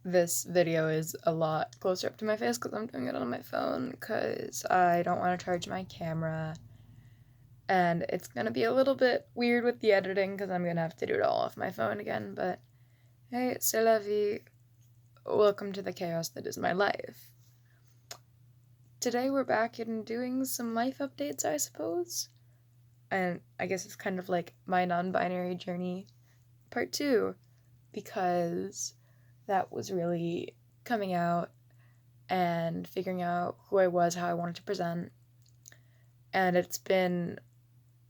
this video is a lot closer up to my face because I'm doing it on my phone because I don't want to charge my camera. And it's going to be a little bit weird with the editing because I'm going to have to do it all off my phone again. But hey, c'est la vie. Welcome to the chaos that is my life. Today we're back and doing some life updates, I suppose. And I guess it's kind of like my non-binary journey part 2, because that was really coming out and figuring out who I was, how I wanted to present. And it's been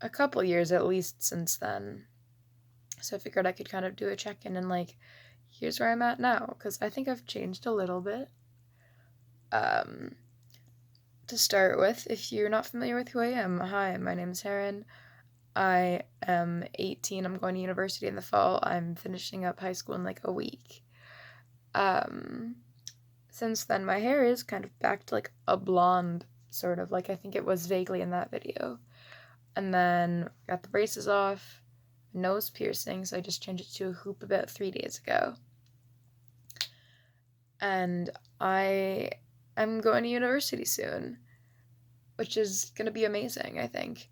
a couple years at least since then. So I figured I could kind of do a check-in and here's where I'm at now, because I think I've changed a little bit. To start with, if you're not familiar with who I am, hi, my name is Heron. I am 18. I'm going to university in the fall. I'm finishing up high school in a week. Since then, my hair is kind of back to a blonde, sort of, I think it was vaguely in that video. And then got the braces off, nose piercing, so I just changed it to a hoop about 3 days ago. And I am going to university soon, which is going to be amazing, I think.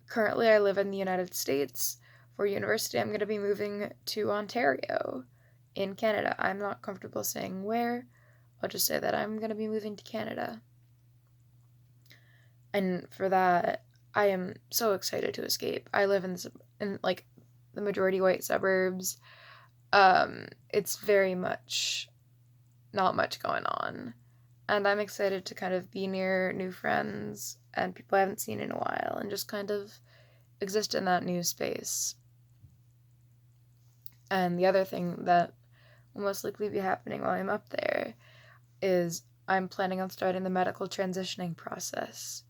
Currently, I live in the United States. For university, I'm going to be moving to Ontario in Canada. I'm not comfortable saying where. I'll just say that I'm going to be moving to Canada. And for that, I am so excited to escape. I live in the majority white suburbs. It's very much not much going on. And I'm excited to kind of be near new friends and people I haven't seen in a while and just kind of exist in that new space. And the other thing that will most likely be happening while I'm up there is I'm planning on starting the medical transitioning process,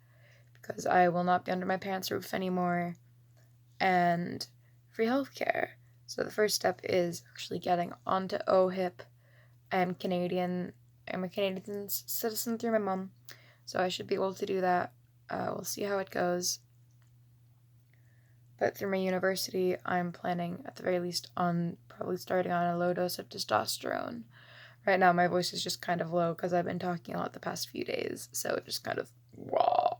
because I will not be under my parents' roof anymore, and free healthcare. So the first step is actually getting onto OHIP. I'm Canadian. I'm a Canadian citizen through my mom, so I should be able to do that. We'll see how it goes. But through my university, I'm planning, at the very least, on probably starting on a low dose of testosterone. Right now, my voice is just kind of low because I've been talking a lot the past few days, so it just kind of raw.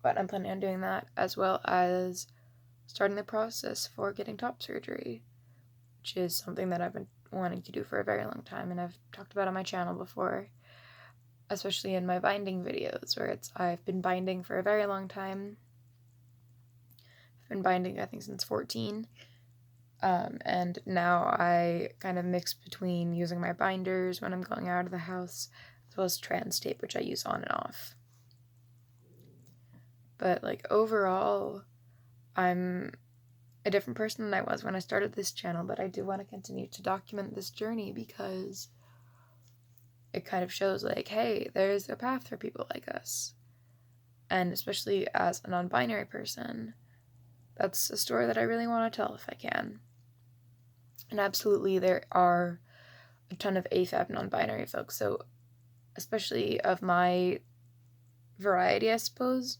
But I'm planning on doing that, as well as starting the process for getting top surgery, which is something that I've been wanting to do for a very long time, and I've talked about on my channel before, especially in my binding videos, where I've been binding for a very long time. I've been binding, I think, since 14, and now I kind of mix between using my binders when I'm going out of the house, as well as trans tape, which I use on and off. But overall, I'm a different person than I was when I started this channel, but I do want to continue to document this journey because it kind of shows hey, there's a path for people like us. And especially as a non-binary person, that's a story that I really want to tell if I can. And absolutely, there are a ton of AFAB non-binary folks, so especially of my variety, I suppose,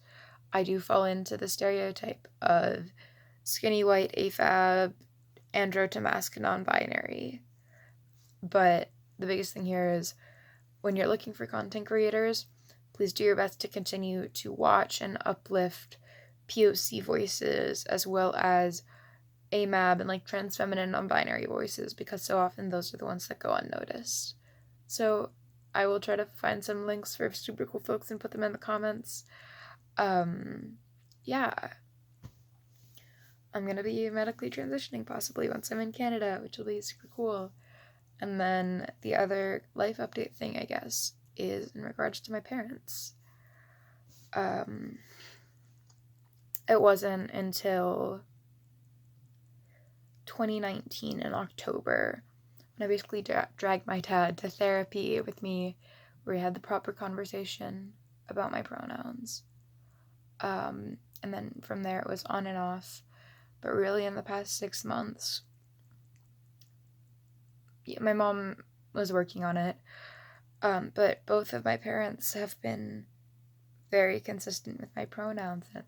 I do fall into the stereotype of skinny white AFAB, andro to masc non-binary. But the biggest thing here is, when you're looking for content creators, please do your best to continue to watch and uplift POC voices, as well as AMAB and trans feminine non-binary voices, because so often those are the ones that go unnoticed. So I will try to find some links for super cool folks and put them in the comments. Yeah. I'm gonna be medically transitioning possibly once I'm in Canada, which will be super cool. And then the other life update thing, I guess, is in regards to my parents. It wasn't until 2019 in October when I basically dragged my dad to therapy with me, where we had the proper conversation about my pronouns. And then from there it was on and off. But really in the past 6 months, my mom was working on it, but both of my parents have been very consistent with my pronouns. And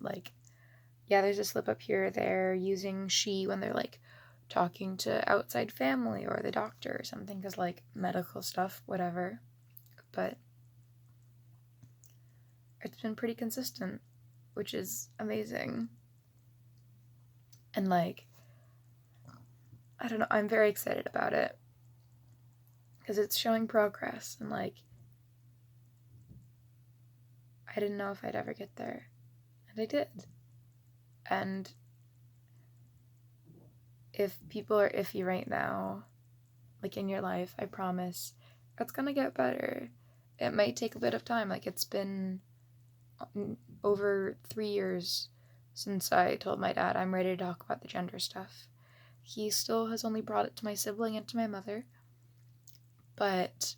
there's a slip up here or there using she when they're talking to outside family or the doctor or something, because, like, medical stuff, whatever. But it's been pretty consistent, which is amazing. And, like, I don't know, I'm very excited about it, because it's showing progress, and, like, I didn't know if I'd ever get there, and I did. And if people are iffy right now, like, in your life, I promise it's gonna get better. It might take a bit of time. Like, it's been over 3 years since I told my dad I'm ready to talk about the gender stuff. He still has only brought it to my sibling and to my mother, but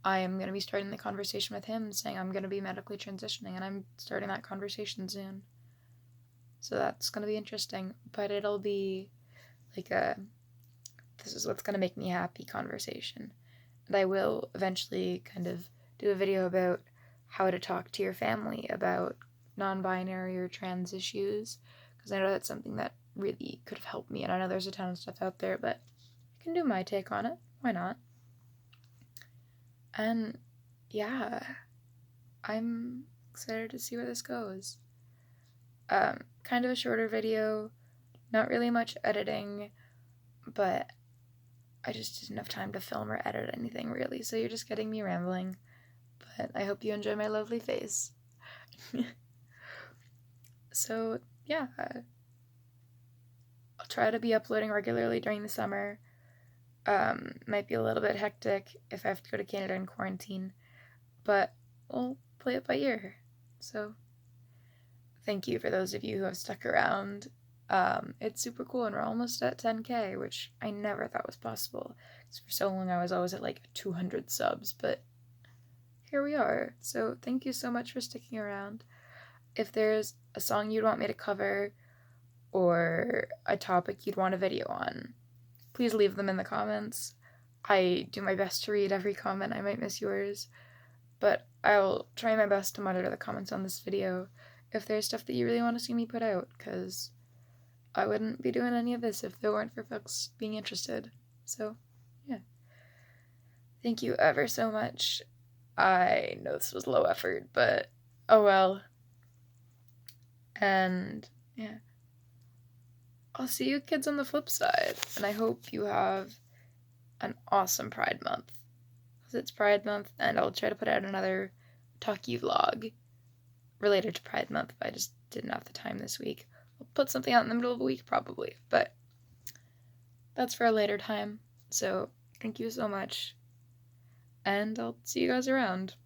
I am going to be starting the conversation with him, saying I'm going to be medically transitioning, and I'm starting that conversation soon. So that's going to be interesting, but it'll be like a this is what's going to make me happy conversation. And I will eventually kind of do a video about how to talk to your family about non-binary or trans issues, because I know that's something that really could have helped me, and I know there's a ton of stuff out there, but I can do my take on it. Why not? And yeah, I'm excited to see where this goes. Kind of a shorter video, not really much editing, but I just didn't have time to film or edit anything really, so you're just getting me rambling. But I hope you enjoy my lovely face. So yeah, I'll try to be uploading regularly during the summer. Might be a little bit hectic if I have to go to Canada in quarantine, but we'll play it by ear. So thank you for those of you who have stuck around. It's super cool, and we're almost at 10K, which I never thought was possible. Because for so long I was always at like 200 subs, but here we are. So thank you so much for sticking around. If there's a song you'd want me to cover, or a topic you'd want a video on, please leave them in the comments. I do my best to read every comment. I might miss yours, but I'll try my best to monitor the comments on this video if there's stuff that you really want to see me put out, because I wouldn't be doing any of this if there weren't for folks being interested. So, yeah. Thank you ever so much. I know this was low effort, but oh well. And, yeah. I'll see you kids on the flip side, and I hope you have an awesome Pride Month. Because it's Pride Month, and I'll try to put out another talkie vlog related to Pride Month, but I just didn't have the time this week. I'll put something out in the middle of the week, probably, but that's for a later time. So, thank you so much, and I'll see you guys around.